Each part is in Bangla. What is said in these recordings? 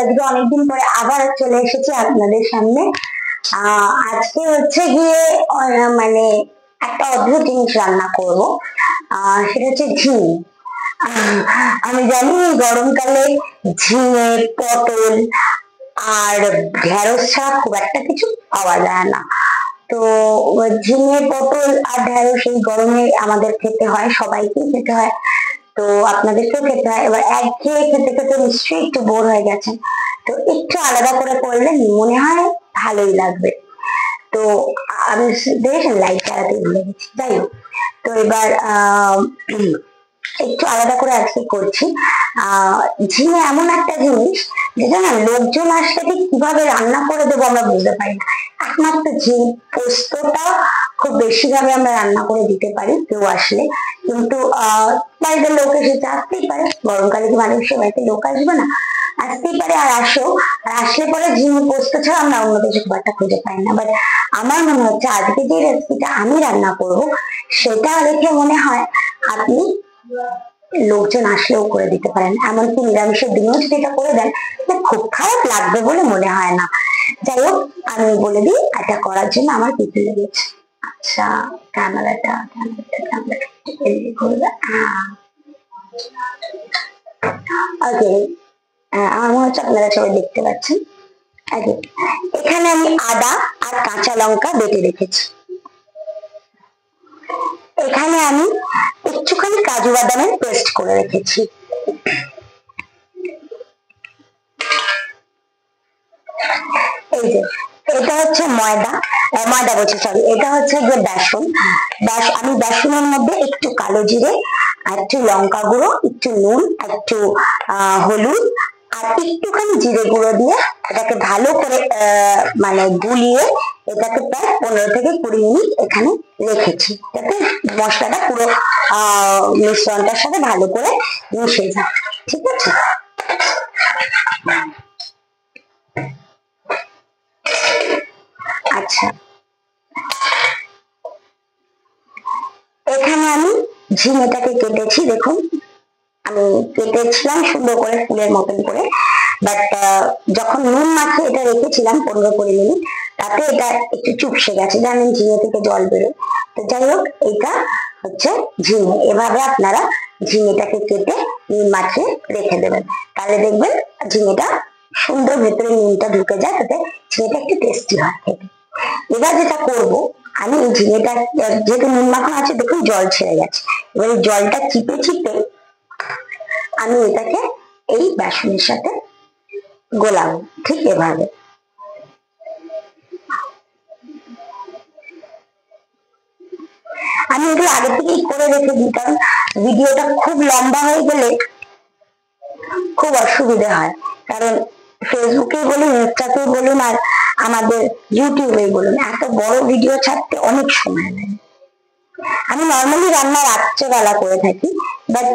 আজকে অনেকদিন পরে আবার চলে এসেছি আপনাদের সামনে। আজকে হচ্ছে গিয়ে মানে একটা অদ্ভুত জিনিস রান্না করব। সেটা হচ্ছে ঝিঙে। আমি জানি গরমকালে ঝিঙে, পটল আর ঢেঁড়স ছাড়া খুব একটা কিছু পাওয়া যায় না। তো ঝিঙে, পটল আর ঢেঁড়স এই গরমে আমাদের খেতে হয়, সবাইকেই খেতে হয়। তো আপনাদেরকেও খেতে হয়। এবার একঘেয়ে খেতে খেতে নিশ্চয়ই একটু বোর হয়ে গেছেন, তো একটু আলাদা করে করলে মনে হয় ভালোই লাগবে। তো আমি বেশ লাইট চালাতে ভুলে গেছি, যাই হোক। তো এবার একটু আলাদা করে আজকে করছি। ঝিঙে এমন একটা জিনিস যেটা না লোকজন আসলে ঠিক কিভাবে রান্না করে দেবো আমরা বুঝতে পারি না। একমাত্র ঝিঙে পোস্তটা খুব বেশি ভাবে আমরা রান্না করে দিতে পারি কেউ আসলে, কিন্তু বাড়িতে লোক এসে আসতেই পারে, গরমকালে কি মানুষের বাড়িতে লোক আসবে না, আসতেই পারে। আর আসো, আর আসলে পরে ঝিঙে পোস্ত ছাড়া আমরা অন্য কিছু খুব একটা খুঁজে পাই না। বাট আমার মনে হচ্ছে আজকে যে রেসিপিটা আমি রান্না করব সেটা দেখে মনে হয় আপনি লোকজন আসলেও করে দিতে পারেন, এমনকি নিরামিষের দিনেও যদি এটা করে দেন খুব খারাপ লাগবে বলে মনে হয় না। যাই হোক, আমি বলে দিই এটা করার জন্য আমার কি কি লেগেছে। আচ্ছা, ক্যামেরাটা ওকে, আমার মনে হচ্ছে আপনারা সবাই দেখতে পাচ্ছেন। এখানে আমি আদা আর কাঁচা লঙ্কা বেটে রেখেছি। এখানে আমি একটুখানি কাজু বাদামের পেস্ট করে রেখেছি। এই যে এটা হচ্ছে ময়দা বলছি, সরি, এটা হচ্ছে যে বেসন। আমি বেসনের মধ্যে একটু কালো জিরে, একটু লঙ্কা গুঁড়ো, একটু নুন, একটু হলুদ আর একটুখানি জিরে গুঁড়ো দিয়ে এটাকে ভালো করে মানে গুলিয়ে এটাকে প্রায় 15 থেকে 20 মিনিট এখানে রেখেছি, যাতে মশলাটা পুরো মিশ্রণটার সাথে ভালো করে মিশে যায়। ঠিক আছে, আচ্ছা, এখানে আমি ঝিঙেটাকে কেটেছি, দেখুন আমি কেটেছিলাম সুন্দর করে ফুলের মতন করে। বাট যখন নুন মাখিয়ে এটা রেখেছিলাম 15-20 মিনিট, তাতে এটা একটু চুপসে গেছে, জানেন ঝিঙে থেকে জল বেরোয়। তো যাই হোক, এটা হচ্ছে ঝিঙে। এভাবে আপনারা ঝিঙেটাকে কেটে নুন মাখিয়ে রেখে দেবেন, তাহলে দেখবেন ঝিঙেটা সুন্দর ভেতরে নুনটা ঢুকে যায়, তাতে ঝিঙেটা একটু টেস্টি হয় খেতে। এবার যেটা করব, আমি এই ঝিঙেটা যেহেতু নুন মাখানো আছে, দেখুন জল ছেড়ে গেছে। এবার জলটা চিপে চিপে আমি এটাকে এই বেসনের সাথে গোলাবো, ঠিক এভাবে। আমি এগুলো আগে থেকেই করে রেখে দিই, কারণ ভিডিওটা খুব লম্বা হয়ে গেলে খুব অসুবিধা হয়। কারণ ফেসবুকে বলুন, ইনস্টাতে বলুন আর আমাদের ইউটিউবে বলুন, এত বড় ভিডিও ছাড়তে অনেক সময় লাগে। আমি নর্মালি রান্না রাত্রেবেলা করে থাকি, বাট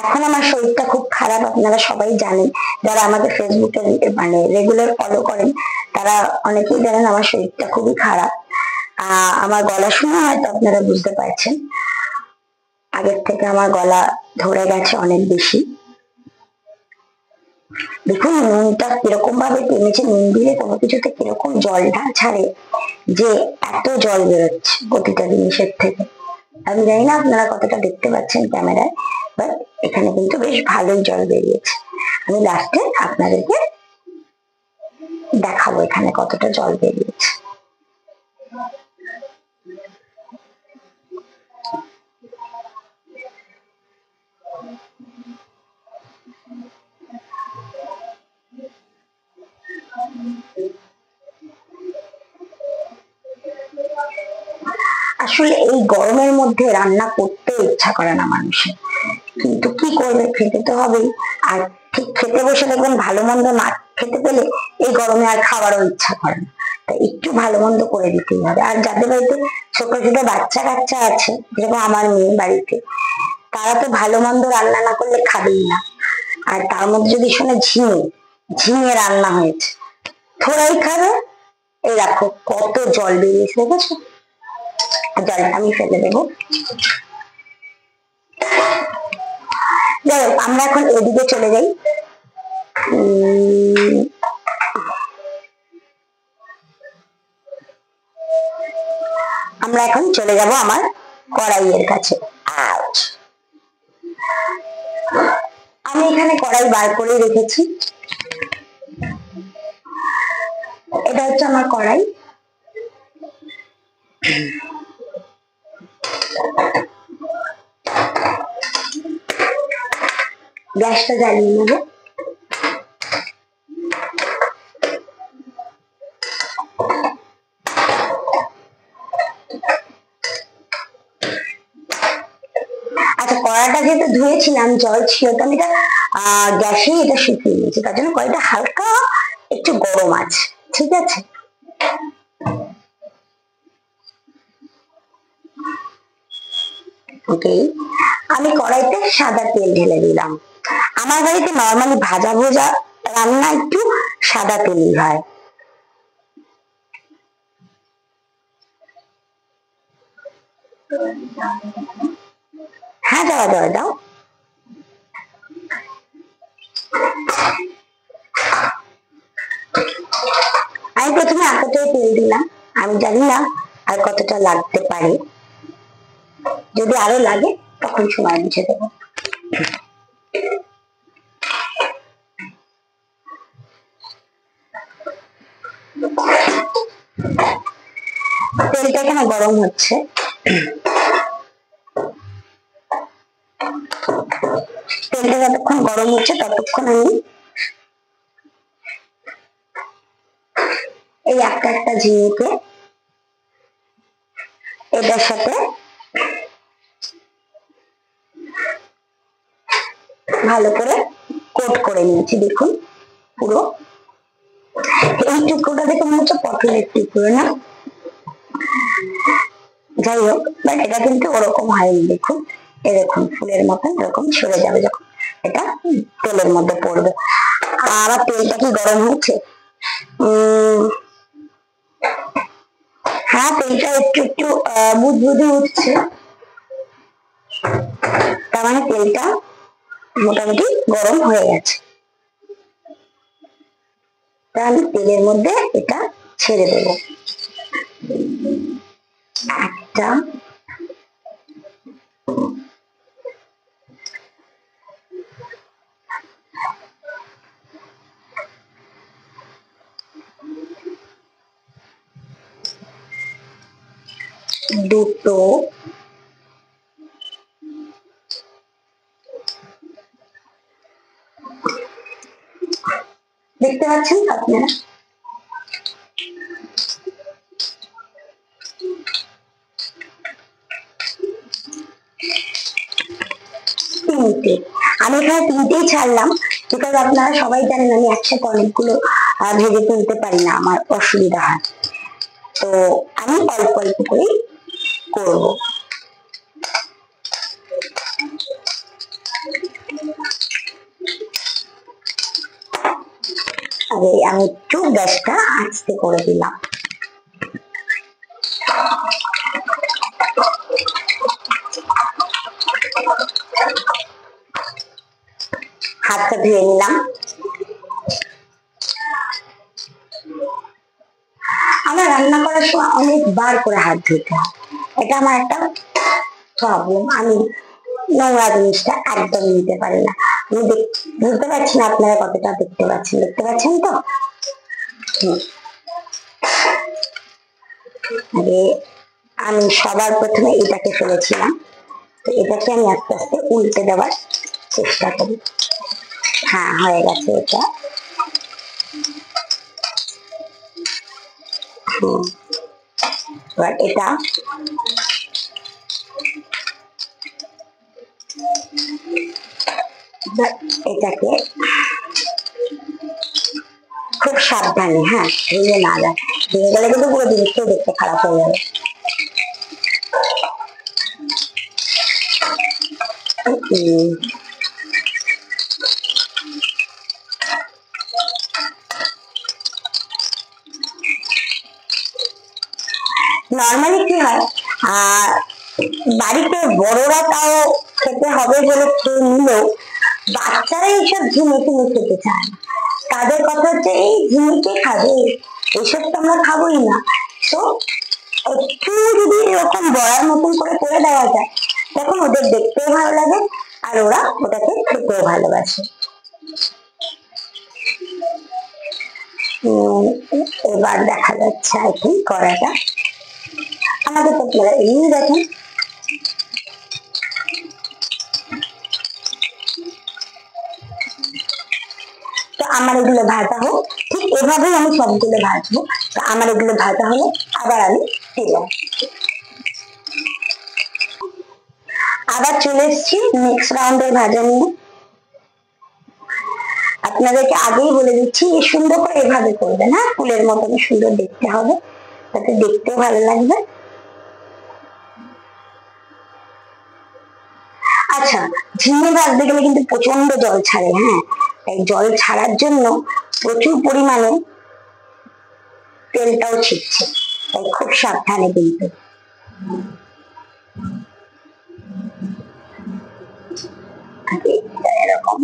এখন আমার শরীরটা খুব খারাপ, আপনারা সবাই জানেন, যারা আমাকে ফেসবুকে মানে রেগুলার ফলো করেন তারা অনেকেই জানেন আমার শরীরটা খুবই খারাপ। আমার গলা শুনে হয়তো আপনারা বুঝতে পারছেন, আগের থেকে আমার গলা ধরে গেছে অনেক বেশি। দেখুন নুনটা কিরকম ভাবে টেনেছে, নুন দিলে কোনো কিছুতে কিরকম জলটা ছাড়ে, যে এত জল বেরোচ্ছে প্রতিটা জিনিসের থেকে। আমি জানি না আপনারা কতটা দেখতে পাচ্ছেন ক্যামেরায়, বাট এখানে কিন্তু বেশ ভালোই জল বেরিয়েছে। আমি লাস্টে আপনাদেরকে দেখাবো এখানে কতটা জল বেরিয়েছে। আসলে এই গরমের মধ্যে রান্না করতে ইচ্ছা করে না মানুষের, কিন্তু কি করবে, খেতে তো হবেই। আর ঠিক খেতে বসে দেখবেন ভালো মন্দ না খেতে পেলে এই গরমে আর খাওয়ারও ইচ্ছা করে না, তাই একটু ভালো মন্দ করে দিতেই হবে। আর যাদের বাড়িতে ছোট ছোট বাচ্চা কাচ্চা আছে, যেরকম আমার মেয়ে বাড়িতে, তারা তো ভালো মন্দ রান্না না করলে খাবেই না। আর তার মধ্যে যদি শোনে ঝিঙে রান্না হয়েছে, থোড়াই খাবে। এই দেখো কত জল বেরিয়েছে, দেখেছো? জলটা আমি ফেলে দেবো। যাই হোক, আমরা এখন এদিকে চলে যাই। আমরা এখন চলে যাব আমার কড়াইয়ের কাছে। আমি এখানে কড়াই বার করে রেখেছি। এটা হচ্ছে আমার কড়াই। গ্যাসটা জ্বালিয়ে নেব। আচ্ছা, কড়াইটা যেহেতু ধুয়েছিলাম, জল ছিল, তো আমি এটা গ্যাসে এটা শুকিয়ে নিয়েছি, তার জন্য কড়াইটা হালকা একটু গরম আছে। ঠিক আছে, ওকে। আমি কড়াইতে সাদা তেল ঢেলে দিলাম। আমার বাড়িতে নর্মালি ভাজা ভোজা রান্না একটু সাদা তেলই হয়। হ্যাঁ, যাওয়া যাওয়া যাও। আমি প্রথমে এতটাই তেল দিলাম, আমি জানি না আর কতটা লাগতে পারে, যদি আরো লাগে তখন সময় বুঝে দেবো। তেলটা এখানে গরম হচ্ছে। তেলটা যতক্ষণ গরম হচ্ছে ততক্ষণ আমি এই একটা একটা ঝিঙেকে এটার সাথে ভালো করে কোট করে নিয়েছি। দেখুন, পুরো এই টুকরোটা দেখে মনে হচ্ছে পটলের টুকরো না, যাই হোক, বাট এটা কিন্তু ওরকম হয়নি। দেখুন, এরকম ফুলের মতন এরকম ছড়ে যাবে যখন এটা তেলের মধ্যে পড়বে। আর তেলটা কি গরম হচ্ছে? হ্যাঁ, তেলটা একটু একটু বুদবুদে উঠছে, তার মানে তেলটা মোটামুটি গরম হয়ে গেছে। তা আমি তেলের মধ্যে এটা ছেড়ে দেব। একটা, দুটো, দেখতে পাচ্ছেন আপনারা? তিনটে, আমি এখানে তিনটেই ছাড়লাম, বিকজ আপনারা সবাই জানেন আমি একসাথে অনেকগুলো ভেজে তুলতে পারি না, আমার অসুবিধা হয়, তো আমি অল্প অল্প করে করবো। আরে আমি একটু গ্যাসটা আস্তে করে দিলাম। হাতটা ধুয়ে নিলাম। আমার রান্না করার সময় অনেকবার করে হাত ধুতে হয়, এটা আমার একটা প্রবলেম। আমি নোংরা জিনিসটা একদম নিতে পারি না। আমি বুঝতে পারছি না আপনারা কতটা দেখতে পাচ্ছেন, দেখতে পাচ্ছেন তো? আরে আমি সবার প্রথমে এটাকে ফেলেছিলাম, তো এটাকে আমি আস্তে আস্তে উল্টে দেওয়ার চেষ্টা করি। হ্যাঁ, হয়ে গেছে এটা। এবার এটা এটাকে খুব সাবধানে, হ্যাঁ, ভেঙে না যায়, ভেঙে গেলে কিন্তু পুরো জিনিসটা দেখতে খারাপ হয়ে যাবে। নর্মালি কি হয়, বাড়িতে বড়রা তাও খেতে হবে বলে খেয়ে নিলেও বাচ্চারা এইসব ঝিমে টিমে খেতে চায় না। তাদের কথা হচ্ছে এই ঝিমিকে খাবে, এইসব তো আমরা খাবোই না। তো একটু যদি এরকম বড়ার মতন করে দেওয়া যায়, তখন ওদের দেখতেও ভালো লাগে আর ওরা ওটাকে খেতেও ভালোবাসে। এবার দেখা যাচ্ছে আর কি কড়াটা আমাদের তো এমনি দেখেন। তো আমার এগুলো ভাজা হোক, ঠিক এভাবেই আমি সবগুলো ভাজবো। তো আমার এগুলো ভাজা হলে আবার আমি দিলাম। আবার চলে এসছি নেক্সট রাউন্ডের ভাজা নিয়ে। আপনাদেরকে আগেই বলে দিচ্ছি সুন্দর করে এভাবে করবেন, হ্যাঁ, ফুলের মতন সুন্দর দেখতে হবে, তাতে দেখতেও ভালো লাগবে। আচ্ছা, ঝিঙে ভাজতে গেলে কিন্তু প্রচন্ড জল ছাড়ে, হ্যাঁ, তাই জল ছাড়ার জন্য প্রচুর পরিমাণে তেলটাও ছিটছে, তাই খুব সাবধানে কিন্তু। এরকম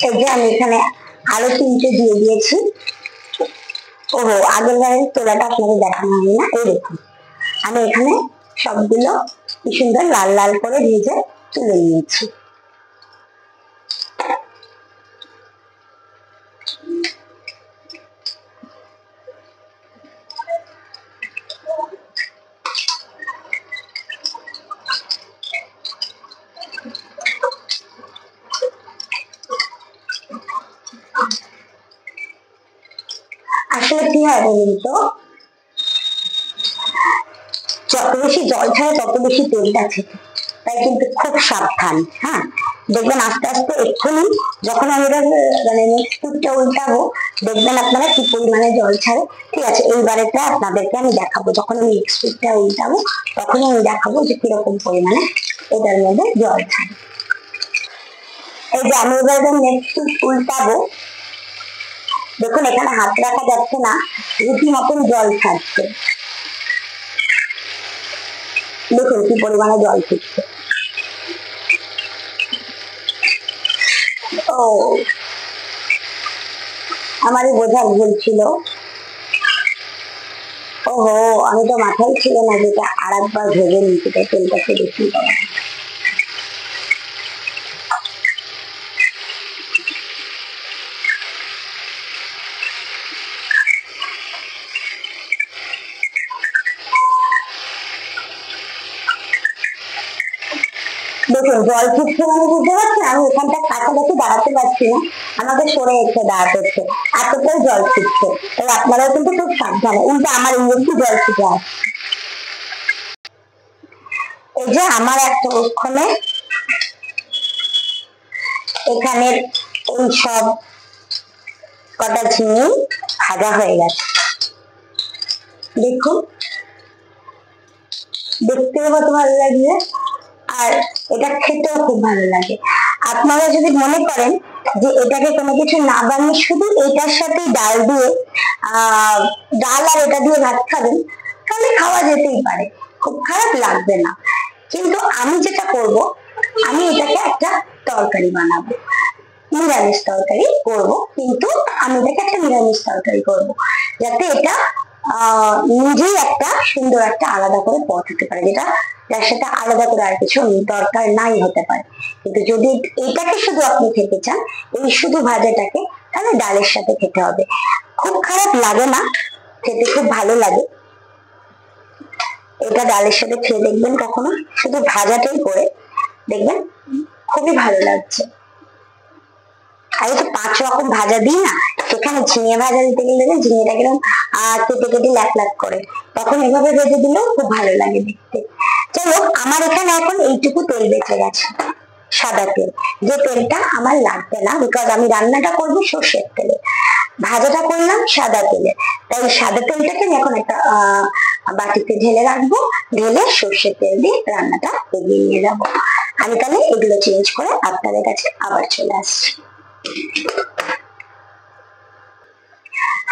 এই যে আমি এখানে আরো 3টে দিয়ে দিয়েছি। ওহো, আগের বারের তোলাটা আপনাদের দেখানো হয় না, এই দেখুন আমি এখানে সবগুলো কি সুন্দর লাল লাল করে ভেজে তুলে নিয়েছি। আসলে কি হয় বলুন তো, যত বেশি জল ছাড়ে তত বেশি তেলটা ছেড়ে, তাই কিন্তু খুব সাবধান। হ্যাঁ, দেখবেন আস্তে আস্তে এক্ষুনি যখন আমি মানে নেক্সট ফুটটা উল্টাবো, দেখবেন আপনারা কি পরিমাণে জল ছাড়ে। ঠিক আছে, এইবারেটা আপনাদেরকে আমি দেখাবো, যখন আমি নেক্সট ফুটটা উল্টাবো তখনই আমি দেখাবো যে কিরকম পরিমাণে এটার মধ্যে জল ছাড়ে। এই যে আমি এবার নেক্সট ফুট উল্টাবো, দেখুন এখানে হাত রাখা যাচ্ছে না, রীতি মতন জল ছাড়ছে, দেখুন কি পরিমাণে জল ফুটছে। ও, আমারই বোঝার ভুল ছিল। ওহো, আমি তো মাথায় ছিল না যেটা আর একবার ভেবে নিতে, তাই তেলটাকে বেশি দেওয়া। দেখুন জল ফুটছে মানে বুঝতে পারছেন, আমি এখানটা কাছাকাছি দাঁড়াতে পারছি না, আমাকে সরে এসে দাঁড়াতে হচ্ছে, এতটাই জল ফুটছে। তাই আপনারাও কিন্তু খুব সাবধানে, উল্টে আমার একটু জল ফুটে আসছে। এই যে আমার এতক্ষণে এখানের এই সব কটা ঝিঙে ভাজা হয়ে গেছে, দেখুন দেখতেও কত ভালো লাগবে আর এটা খেতেও খুব ভালো লাগে। আপনারা যদি মনে করেন যে এটাকে কোনো কিছু না বানিয়ে শুধু এটার সাথে ডাল দিয়ে ডাল আর এটা দিয়ে ভাত খাবেন, তাহলে খাওয়া যেতেই পারে, খুব খারাপ লাগবে না। কিন্তু আমি যেটা করব, আমি এটাকে একটা তরকারি বানাবো, নিরামিষ তরকারি করব, কিন্তু আমি এটাকে একটা নিরামিষ তরকারি করব, যাতে এটা নিজেই একটা সুন্দর একটা আলাদা করে পথ হতে পারে, যেটা যার সাথে আলাদা করে আর কিছু দরকার নাই হতে পারে। কিন্তু যদি এটাকে শুধু আপনি খেতে চান, এই শুধু ভাজাটাকে, তাহলে ডালের সাথে খেতে হবে, খুব খারাপ লাগে না, খেতে খুব ভালো লাগে। এটা ডালের সাথে খেয়ে দেখবেন কখনো, শুধু ভাজাটাই করে দেখবেন খুবই ভালো লাগছে। আমি তো 5 রকম ভাজা দিই না, সেখানে ঝিঙে ভাজা দিতে গেলে ঝিঙেটা কিরকম কেটে কেটে লাখ লাখ করে, তখন এভাবে ভেজে দিলেও খুব ভালো লাগে দেখতে। চলো, আমার এখানে এখন এইটুকু তেল বেঁচে গেছে, সাদা তেল, যে তেলটা আমার লাগবে না, বিকজ আমি রান্নাটা করবো সর্ষের তেলে, ভাজাটা করলাম সাদা তেলে। তাই সাদা তেলটাকে আমি এখন একটা বাটিতে ঢেলে রাখবো, ঢেলে সর্ষের তেল দিয়ে রান্নাটা এগিয়ে নিয়ে যাবো। আমি তাহলে এগুলো চেঞ্জ করে আপনাদের কাছে আবার চলে আসছি।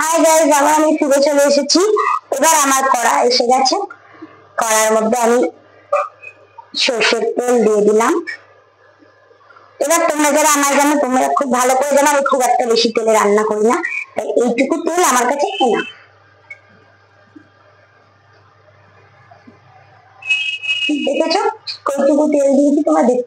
হাই গাইস, আবার আমি ফিরে চলে এসেছি। এবার আমার কড়া এসে গেছে, কড়ার মধ্যে আমি সর্ষের তেল দিয়ে দিলাম। এবার তোমরা যারা আমার জানো, তোমরা খুব ভালো করে জানো আমি খুব একটা বেশি তেলে রান্না করি না, তাই এইটুকু তেল আমার কাছে এনা। দেখেছো কতটুকু তেল দিয়েছি তোমরা দেখতে